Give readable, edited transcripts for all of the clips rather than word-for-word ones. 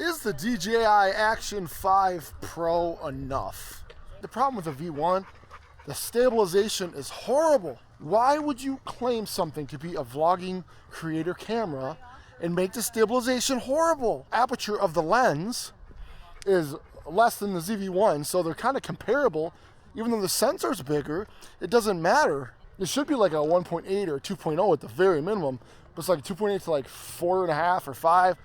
Is the DJI Action 5 Pro enough? The problem with the V1, the stabilization is horrible. Why would you claim something to be a vlogging creator camera and make the stabilization horrible? Aperture of the lens is less than the ZV1, so they're kind of comparable. Even though the sensor's bigger, it doesn't matter. It should be like a 1.8 or 2.0 at the very minimum, but it's like 2.8 to like 4.5 or 5.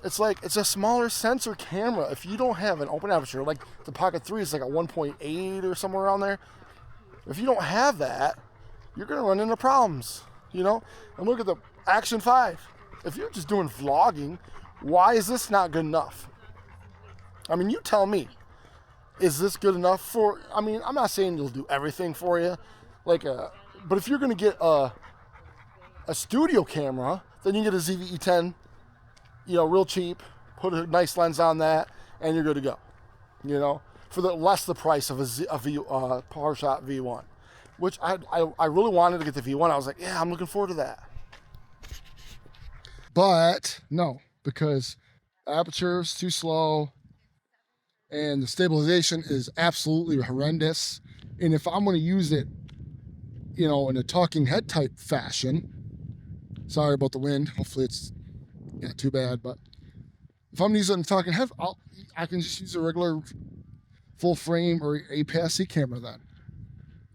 It's like, it's a smaller sensor camera. If you don't have an open aperture, like the Pocket 3 is like a 1.8 or somewhere around there. If you don't have that, you're gonna run into problems, you know? And look at the Action 5. If you're just doing vlogging, why is this not good enough? I mean, you tell me. Is this good enough for, I mean, I'm not saying it'll do everything for you, but if you're gonna get a studio camera, then you get a ZV-E10, you know, real cheap, put a nice lens on that, and you're good to go, you know, for less the price of a PowerShot V1, which I really wanted to get the V1. I was like, yeah, I'm looking forward to that. But no, because the aperture is too slow, and the stabilization is absolutely horrendous. And if I'm going to use it, you know, in a talking head type fashion, sorry about the wind, hopefully it's not too bad, but if I'm using a talking head, I can just use a regular full frame or APS-C camera then,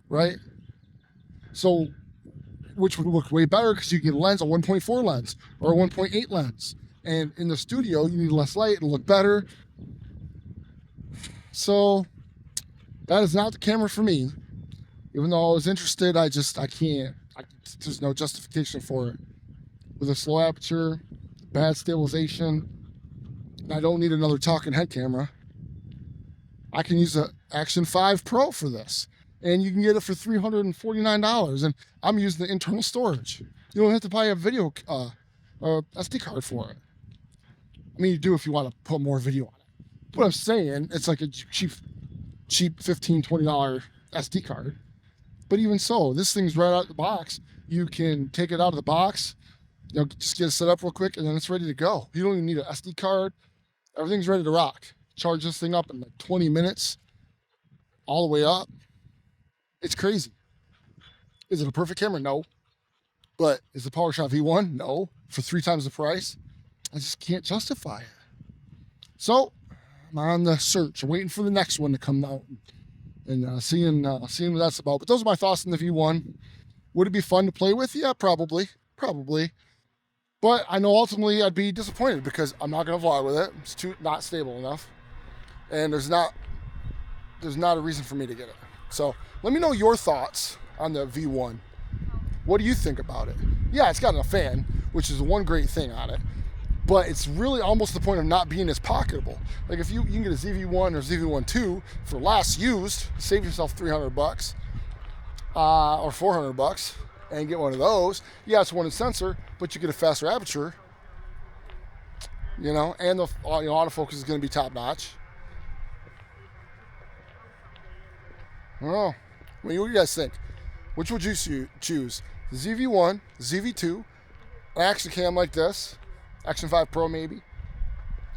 right? So, which would look way better because you can get a lens, a 1.4 lens or a 1.8 lens. And in the studio, you need less light, it'll look better. So, that is not the camera for me. Even though I was interested, I can't. There's no justification for it. With a slow aperture, bad stabilization, and I don't need another talking head camera. I can use the Action 5 Pro for this. And you can get it for $349. And I'm using the internal storage. You don't have to buy a video or SD card for it. I mean, you do if you want to put more video on it. But I'm saying it's like a cheap $15, $20 SD card. But even so, this thing's right out of the box. You can take it out of the box, you know, just get it set up real quick, and then it's ready to go. You don't even need an SD card. Everything's ready to rock. Charge this thing up in like 20 minutes, all the way up. It's crazy. Is it a perfect camera? No. But is the PowerShot V1? No. For 3 times the price? I just can't justify it. So, I'm on the search. I'm waiting for the next one to come out and seeing what that's about. But those are my thoughts on the V1. Would it be fun to play with? Yeah, probably. But I know ultimately I'd be disappointed because I'm not going to vlog with it. It's not stable enough. And there's not a reason for me to get it. So let me know your thoughts on the V1. What do you think about it? Yeah, it's got a fan, which is one great thing on it. But it's really almost the point of not being as pocketable. Like if you can get a ZV1 or ZV1 2 for last used, save yourself $300 or $400 and get one of those. Yeah, it's one sensor, but you get a faster aperture, you know, and the autofocus is going to be top notch. I don't know. I mean, what do you guys think? Which would you choose? The ZV1, the ZV2, an action cam like this, Action 5 Pro maybe?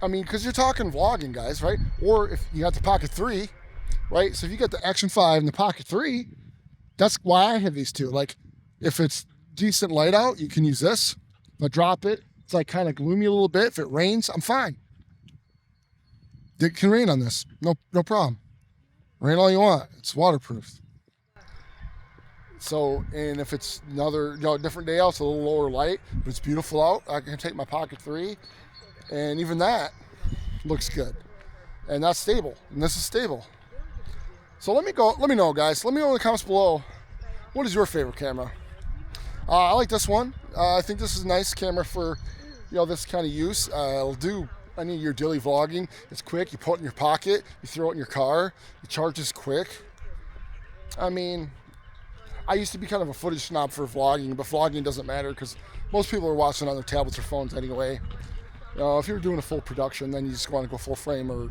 I mean, because you're talking vlogging, guys, right? Or if you got the Pocket 3, right? So if you got the Action 5 and the Pocket 3, that's why I have these two. Like, if it's decent light out, you can use this. If I drop it, it's like kind of gloomy a little bit. If it rains, I'm fine. It can rain on this. No problem. Rain all you want. It's waterproof. So, and if it's another, different day out, it's a little lower light, but it's beautiful out, I can take my Pocket 3, and even that looks good. And that's stable, and this is stable. So let me know, guys. Let me know in the comments below, what is your favorite camera? I like this one. I think this is a nice camera for, this kind of use. It'll do any of your daily vlogging. It's quick. You put it in your pocket. You throw it in your car. It charges quick. I mean, I used to be kind of a footage snob for vlogging, but vlogging doesn't matter because most people are watching on their tablets or phones anyway. If you're doing a full production, then you just want to go full frame or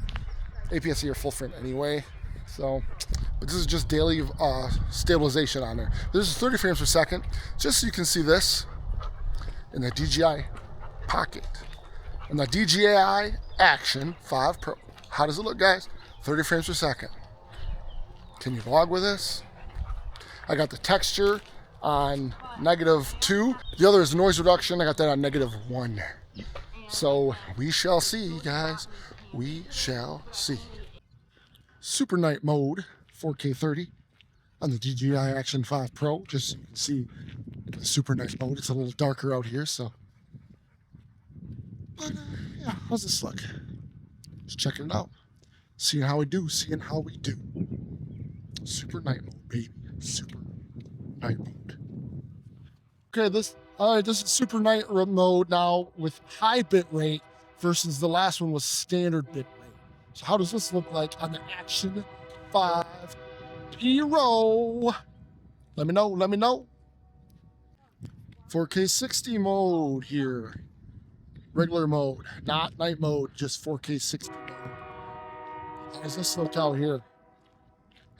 APS-C or full frame anyway. So, but this is just daily stabilization on there. This is 30 frames per second, just so you can see this in the DJI Pocket. And the DJI Action 5 Pro. How does it look, guys? 30 frames per second. Can you vlog with this? I got the texture on -2. The other is noise reduction. I got that on -1. So we shall see, guys. We shall see. Super night mode, 4K 30 on the DJI Action 5 Pro. Just so you can see the super night mode. It's a little darker out here, so. But yeah, how's this look? Just checking it out. Seeing how we do. Super night mode, baby. Super night mode. Okay, this is super night mode now with high bit rate versus the last one was standard bit rate. So how does this look like on the Action 5 Pro? Let me know. 4K 60 mode here. Regular mode, not night mode, just 4K 60 mode. How does this look out here?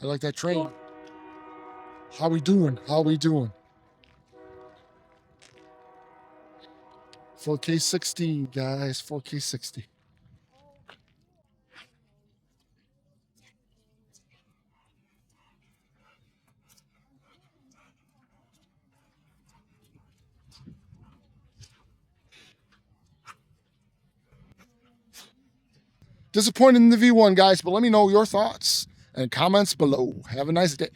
I like that train. How we doing? 4K 60, guys, 4K 60. Disappointed in the V1, guys, but let me know your thoughts and comments below. Have a nice day.